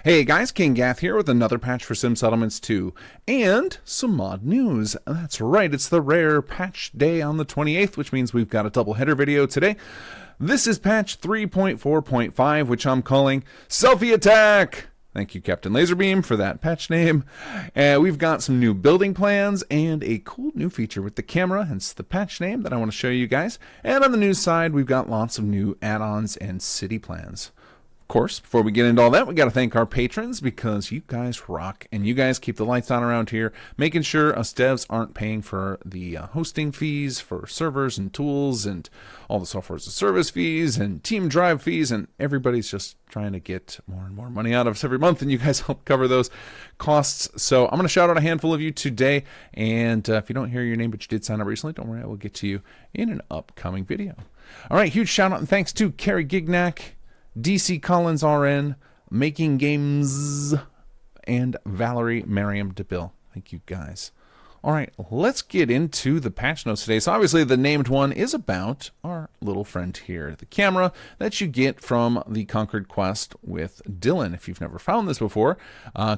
Hey guys, kinggath here with another patch for Sim Settlements 2, and some mod news. That's right, it's the rare patch day on the 28th, which means we've got a double header video today. This is patch 3.4.5, which I'm calling Selfie Attack! Thank you, Captain Laserbeam, for that patch name. We've got some new building plans and a cool new feature with the camera, hence the patch name that I want to show you guys. And on the news side, we've got lots of new add-ons and city plans. Of course, before we get into all that, we got to thank our patrons because you guys rock and you guys keep the lights on around here, making sure us devs aren't paying for the hosting fees for servers and tools and all the software as a service fees and team drive fees, and everybody's just trying to get more and more money out of us every month, and you guys help cover those costs. So I'm going to shout out a handful of you today, and if you don't hear your name but you did sign up recently, don't worry, I will get to you in an upcoming video. All right, huge shout out and thanks to Carrie Gignac, DC Collins RN, Making Games, and Valerie Merriam DeBill. Thank you guys. All right, let's get into the patch notes today. So obviously the named one is about our little friend here, the camera that you get from the Conquered quest with Dylan. If you've never found this before,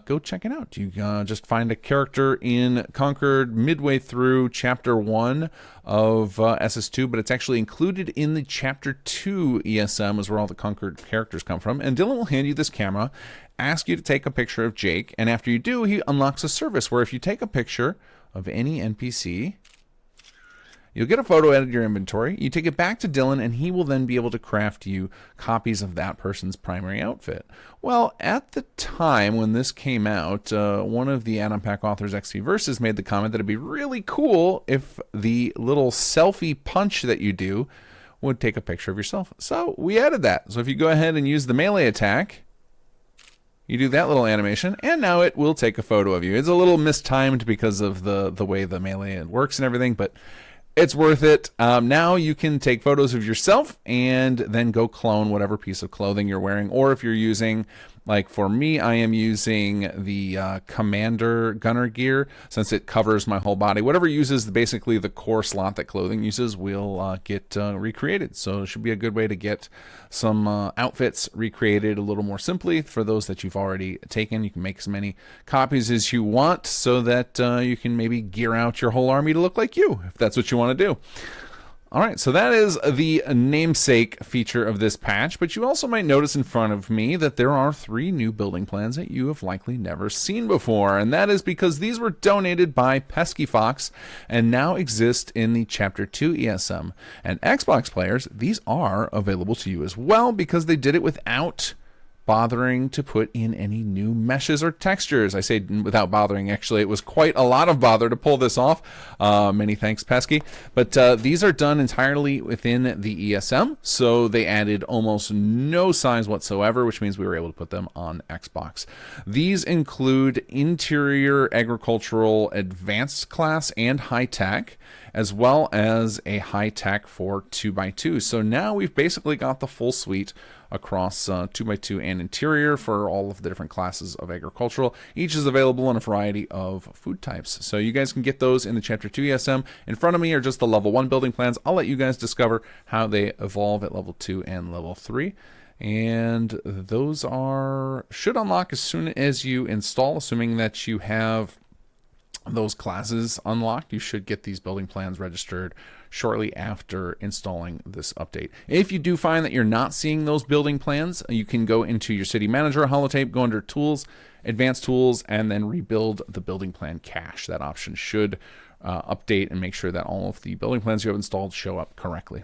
go check it out. You just find a character in Conquered midway through Chapter 1 of SS2, but it's actually included in the Chapter 2 ESM is where all the Conquered characters come from. And Dylan will hand you this camera, ask you to take a picture of Jake, and after you do, he unlocks a service where if you take a picture of any NPC, you'll get a photo out of your inventory, you take it back to Dylan, and he will then be able to craft you copies of that person's primary outfit. Well, at the time when this came out, one of the add-on pack authors, XP Versus, made the comment that it'd be really cool if the little selfie punch that you do would take a picture of yourself. So we added that. So if you go ahead and use the melee attack, you do that little animation, and now it will take a photo of you. It's a little mistimed because of the way the melee works and everything, but it's worth it. Now you can take photos of yourself and then go clone whatever piece of clothing you're wearing. Or if you're using, like for me, I am using the Commander Gunner gear since it covers my whole body. Whatever uses basically the core slot that clothing uses will get recreated. So it should be a good way to get some outfits recreated a little more simply for those that you've already taken. You can make as many copies as you want so that you can maybe gear out your whole army to look like you, if that's what you want to do. All right, so that is the namesake feature of this patch, but you also might notice in front of me that there are 3 new building plans that you have likely never seen before, and that is because these were donated by Pesky Fox and now exist in the Chapter 2 ESM. And Xbox players, these are available to you as well because they did it without bothering to put in any new meshes or textures. I say without bothering, actually it was quite a lot of bother to pull this off. Many thanks, Pesky. But these are done entirely within the ESM, so they added almost no size whatsoever, which means we were able to put them on Xbox. These include interior agricultural advanced class and high tech, as well as a high tech for 2x2. So now we've basically got the full suite across 2x2 and interior for all of the different classes of agricultural. Each is available in a variety of food types. So you guys can get those in the Chapter 2 ESM. In front of me are just the level 1 building plans. I'll let you guys discover how they evolve at level 2 and level 3. And those should unlock as soon as you install, assuming that you have those classes unlocked. You should get these building plans registered shortly after installing this update. If you do find that you're not seeing those building plans, you can go into your city manager holotape, go under tools, advanced tools, and then rebuild the building plan cache. That option should update and make sure that all of the building plans you have installed show up correctly.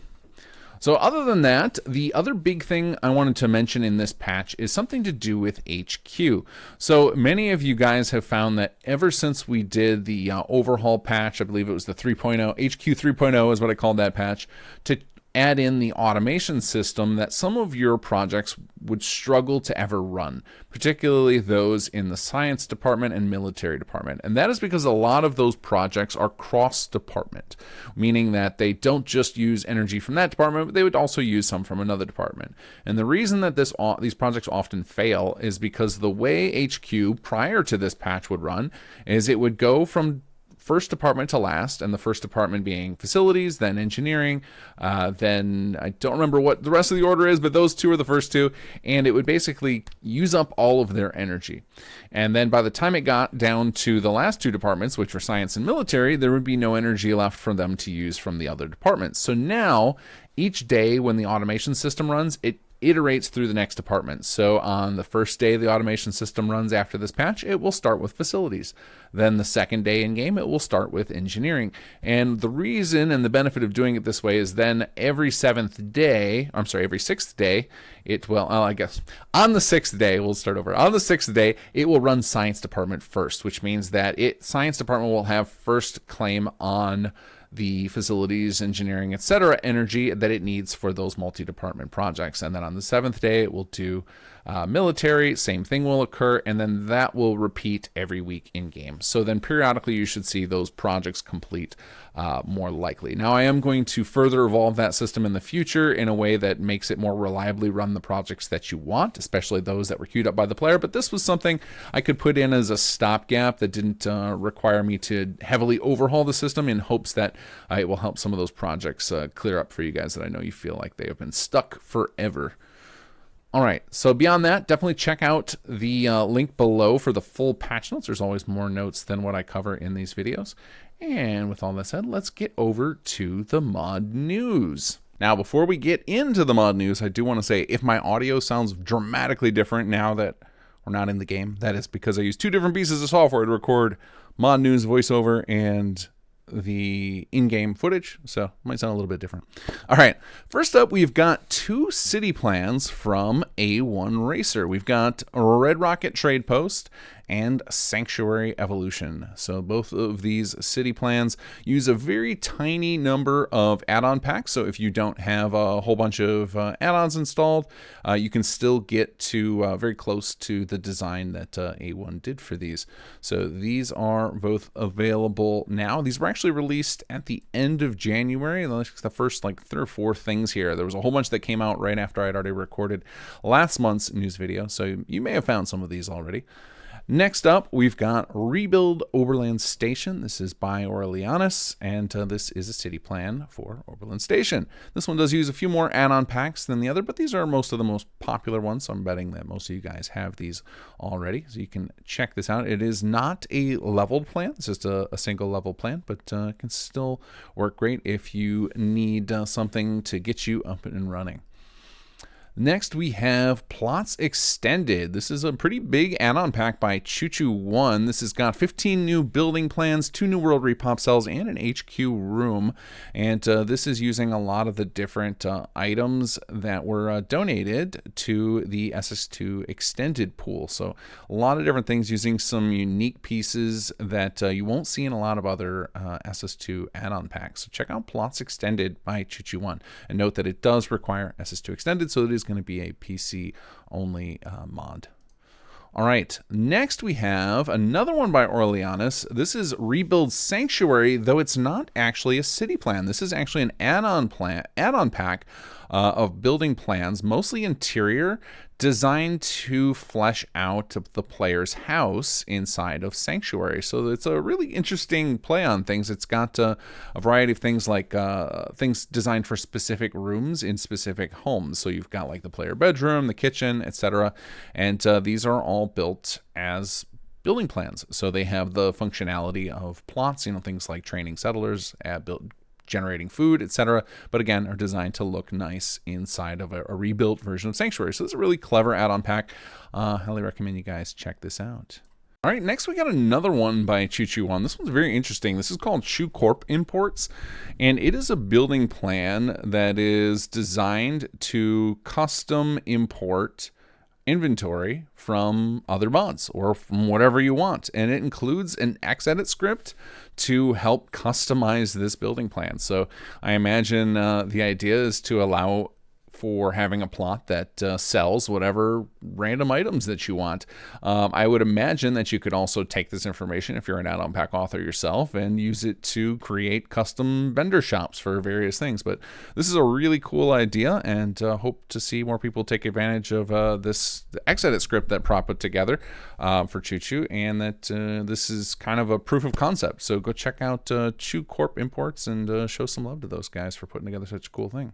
So other than that, the other big thing I wanted to mention in this patch is something to do with HQ. So many of you guys have found that ever since we did the overhaul patch, I believe it was the 3.0, HQ 3.0 is what I called that patch, to add in the automation system, that some of your projects would struggle to ever run, particularly those in the science department and military department. And that is because a lot of those projects are cross-department, meaning that they don't just use energy from that department, but they would also use some from another department. And the reason that these projects often fail is because the way HQ prior to this patch would run is it would go from first department to last, and the first department being facilities, then engineering, then I don't remember what the rest of the order is, but those two are the first two, and it would basically use up all of their energy. And then by the time it got down to the last two departments, which were science and military, there would be no energy left for them to use from the other departments. So now, each day when the automation system runs, it iterates through the next department. So on the first day the automation system runs after this patch, it will start with facilities. Then the second day in game, it will start with engineering. And the reason and the benefit of doing it this way is then every sixth day, it will, I guess, on the sixth day, we'll start over. On the sixth day, it will run science department first, which means that science department will have first claim on the facilities, engineering, etc. energy that it needs for those multi-department projects. And then on the seventh day, it will do military, same thing will occur, and then that will repeat every week in game. So then periodically you should see those projects complete more likely. Now I am going to further evolve that system in the future in a way that makes it more reliably run the projects that you want, especially those that were queued up by the player, but this was something I could put in as a stopgap that didn't require me to heavily overhaul the system, in hopes that it will help some of those projects clear up for you guys that I know you feel like they have been stuck forever. All right, so beyond that, definitely check out the link below for the full patch notes. There's always more notes than what I cover in these videos. And with all that said, let's get over to the mod news. Now, before we get into the mod news, I do want to say if my audio sounds dramatically different now that we're not in the game, that is because I use two different pieces of software to record mod news voiceover and the in-game footage, so it might sound a little bit different. All right, first up, we've got two city plans from A1 Racer. We've got Red Rocket Trade Post and Sanctuary Evolution. So both of these city plans use a very tiny number of add-on packs. So if you don't have a whole bunch of add-ons installed, you can still get to very close to the design that A1 did for these. So these are both available now. These were actually released at the end of January. The first like 3 or 4 things here. There was a whole bunch that came out right after I'd already recorded last month's news video. So you may have found some of these already. Next up, we've got Rebuild Oberland Station. This is by Aurelianus, and this is a city plan for Oberland Station. This one does use a few more add-on packs than the other, but these are most of the most popular ones, so I'm betting that most of you guys have these already, so you can check this out. It is not a leveled plan. It's just a single level plan, but can still work great if you need something to get you up and running. Next, we have Plots Extended. This is a pretty big add-on pack by Choo-Choo-1. This has got 15 new building plans, 2 new world repop cells, and an HQ room. And this is using a lot of the different items that were donated to the SS2 Extended pool. So a lot of different things using some unique pieces that you won't see in a lot of other SS2 add-on packs. So check out Plots Extended by Choo-Choo-1. And note that it does require SS2 Extended, so it is going to be a PC only mod. All right, next we have another one by Aurelianus. This is Rebuild Sanctuary, though it's not actually a city plan. This is actually an add-on pack of building plans, mostly interior, designed to flesh out the player's house inside of Sanctuary. So it's a really interesting play on things. It's got a variety of things, like things designed for specific rooms in specific homes. So you've got like the player bedroom, the kitchen, etc. And these are all built as building plans. So they have the functionality of plots, things like training settlers, generating food, etc., but again are designed to look nice inside of a rebuilt version of Sanctuary. So it's a really clever add-on pack. Highly recommend you guys check this out. All right, next we got another one by Choo-Choo-1. This one's very interesting. This is called Choo Corp Imports, and it is a building plan that is designed to custom import inventory from other mods or from whatever you want, and it includes an Xedit script to help customize this building plan. So I imagine the idea is to allow for having a plot that sells whatever random items that you want. I would imagine that you could also take this information if you're an add-on pack author yourself and use it to create custom vendor shops for various things. But this is a really cool idea, and hope to see more people take advantage of the X-Edit script that Prop put together for Choo Choo, and that this is kind of a proof of concept. So go check out Choo Corp Imports and show some love to those guys for putting together such a cool thing.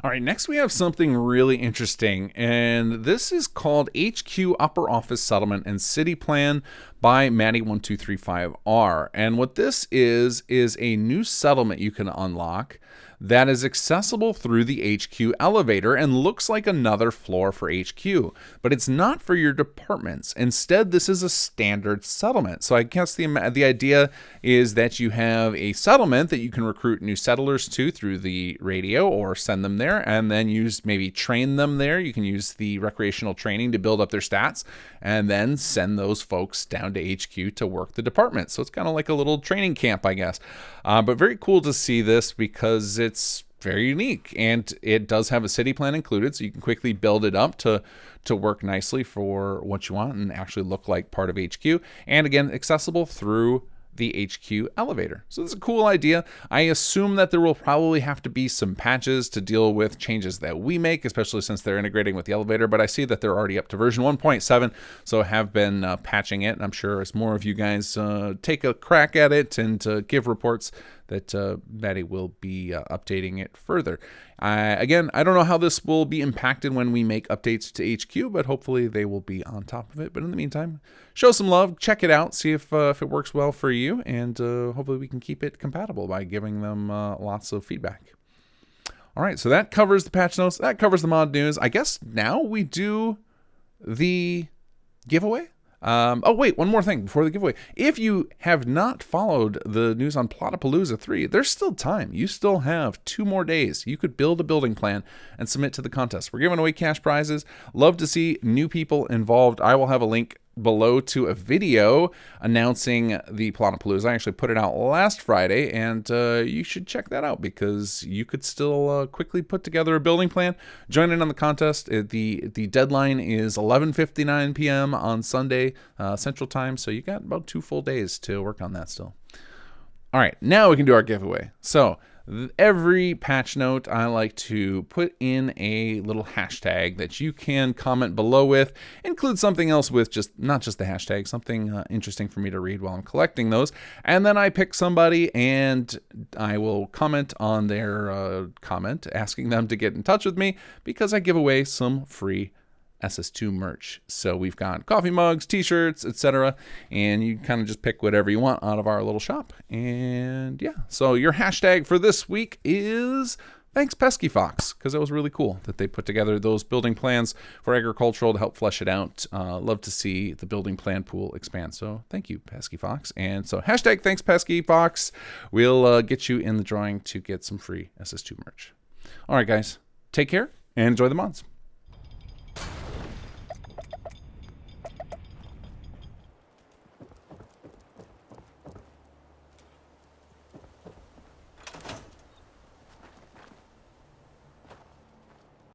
All right, next we have something really interesting, and this is called HQ Upper Office Settlement and City Plan by Maddie1235R. And what this is a new settlement you can unlock that is accessible through the HQ elevator and looks like another floor for HQ, but it's not for your departments. Instead, this is a standard settlement. So I guess the idea is that you have a settlement that you can recruit new settlers to through the radio or send them there, and then maybe train them there. You can use the recreational training to build up their stats, and then send those folks down to HQ to work the department. So it's kind of like a little training camp, I guess. But very cool to see this because it's very unique, and it does have a city plan included, so you can quickly build it up to work nicely for what you want and actually look like part of HQ. And again, accessible through the HQ elevator. So this is a cool idea. I assume that there will probably have to be some patches to deal with changes that we make, especially since they're integrating with the elevator, but I see that they're already up to version 1.7, so have been patching it, and I'm sure as more of you guys take a crack at it and give reports, that Maddie will be updating it further. Again, I don't know how this will be impacted when we make updates to HQ, but hopefully they will be on top of it. But in the meantime, show some love, check it out, see if it works well for you, and hopefully we can keep it compatible by giving them lots of feedback. All right, so that covers the patch notes, that covers the mod news. I guess now we do the giveaway. Oh, wait, one more thing before the giveaway. If you have not followed the news on Plotapalooza 3, there's still time. You still have 2 more days. You could build a building plan and submit to the contest. We're giving away cash prizes. Love to see new people involved. I will have a link below to a video announcing the Plotapalooza. I actually put it out last Friday, and you should check that out because you could still quickly put together a building plan. Join in on the contest. The deadline is 11:59 p.m. on Sunday Central Time, so you got about 2 full days to work on that still. All right, now we can do our giveaway. So every patch note, I like to put in a little hashtag that you can comment below with. Include something else with not just the hashtag, something interesting for me to read while I'm collecting those. And then I pick somebody and I will comment on their comment, asking them to get in touch with me because I give away some free SS2 merch. So we've got coffee mugs, t-shirts, etc. And you kind of just pick whatever you want out of our little shop. And yeah, so your hashtag for this week is thanks Pesky Fox, because it was really cool that they put together those building plans for agricultural to help flesh it out. Love to see the building plan pool expand. So thank you, Pesky Fox. And so hashtag thanks Pesky Fox. We'll get you in the drawing to get some free SS2 merch. All right, guys, take care and enjoy the mods.